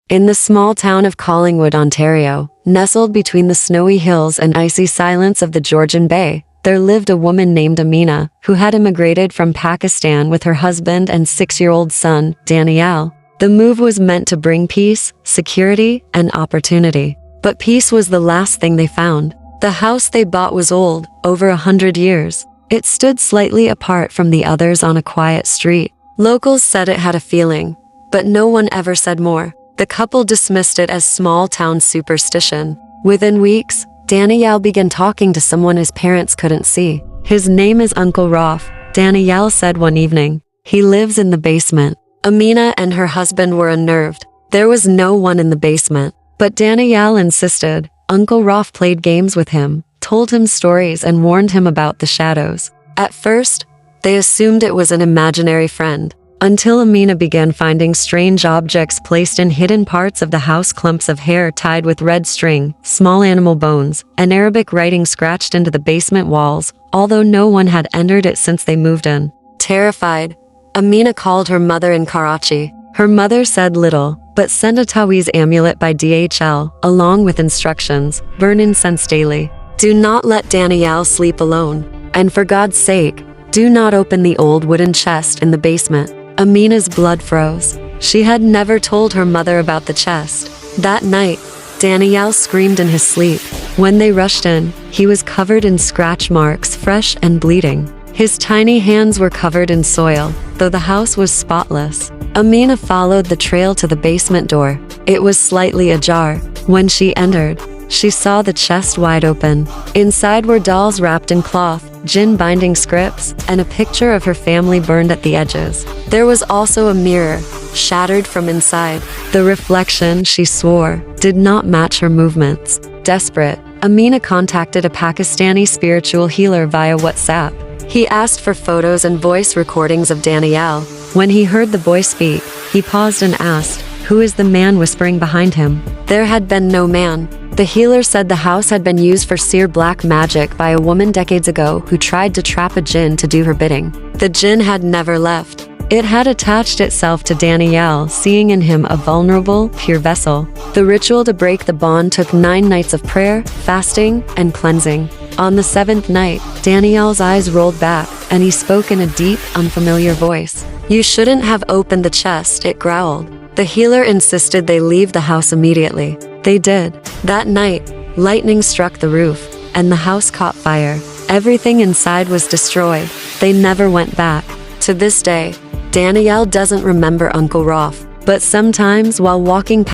In the small town of Collingwood, Ontario, nestled between the snowy hills and icy silence of the Georgian Bay, there lived a woman named Amina, who had immigrated from Pakistan with her husband and 6-year-old son, Danielle. The move was meant to bring peace, security, and opportunity. But peace was the last thing they found. The house they bought was old, over 100 years. It stood slightly apart from the others on a quiet street. Locals said it had a feeling, but no one ever said more. The couple dismissed it as small-town superstition. Within weeks, Danielle began talking to someone his parents couldn't see. "His name is Uncle Rauf," Danielle said one evening. "He lives in the basement." Amina and her husband were unnerved. There was no one in the basement. But Danielle insisted. Uncle Rauf played games with him, told him stories, and warned him about the shadows. At first, they assumed it was an imaginary friend, until Amina began finding strange objects placed in hidden parts of the house, clumps of hair tied with red string, small animal bones, and Arabic writing scratched into the basement walls, although no one had entered it since they moved in. Terrified, Amina called her mother in Karachi. Her mother said little, but sent a Tawiz amulet by DHL, along with instructions: burn incense daily. Do not let Danielle sleep alone. And for God's sake, do not open the old wooden chest in the basement. Amina's blood froze. She had never told her mother about the chest. That night, Danielle screamed in his sleep. When they rushed in, he was covered in scratch marks, fresh and bleeding. His tiny hands were covered in soil, though the house was spotless. Amina followed the trail to the basement door. It was slightly ajar. When she entered, she saw the chest wide open. Inside were dolls wrapped in cloth, jinn binding scripts, and a picture of her family burned at the edges. There was also a mirror, shattered from inside. The reflection, she swore, did not match her movements. Desperate, Amina contacted a Pakistani spiritual healer via WhatsApp. He asked for photos and voice recordings of Danielle. When he heard the boy speak, he paused and asked, "Who is the man whispering behind him?" There had been no man. The healer said the house had been used for seer black magic by a woman decades ago who tried to trap a jinn to do her bidding. The jinn had never left. It had attached itself to Danielle, seeing in him a vulnerable, pure vessel. The ritual to break the bond took 9 nights of prayer, fasting, and cleansing. On the 7th night, Danielle's eyes rolled back, and he spoke in a deep, unfamiliar voice. "You shouldn't have opened the chest," it growled. The healer insisted they leave the house immediately. They did. That night, lightning struck the roof, and the house caught fire. Everything inside was destroyed. They never went back. To this day, Danielle doesn't remember Uncle Rauf, but sometimes while walking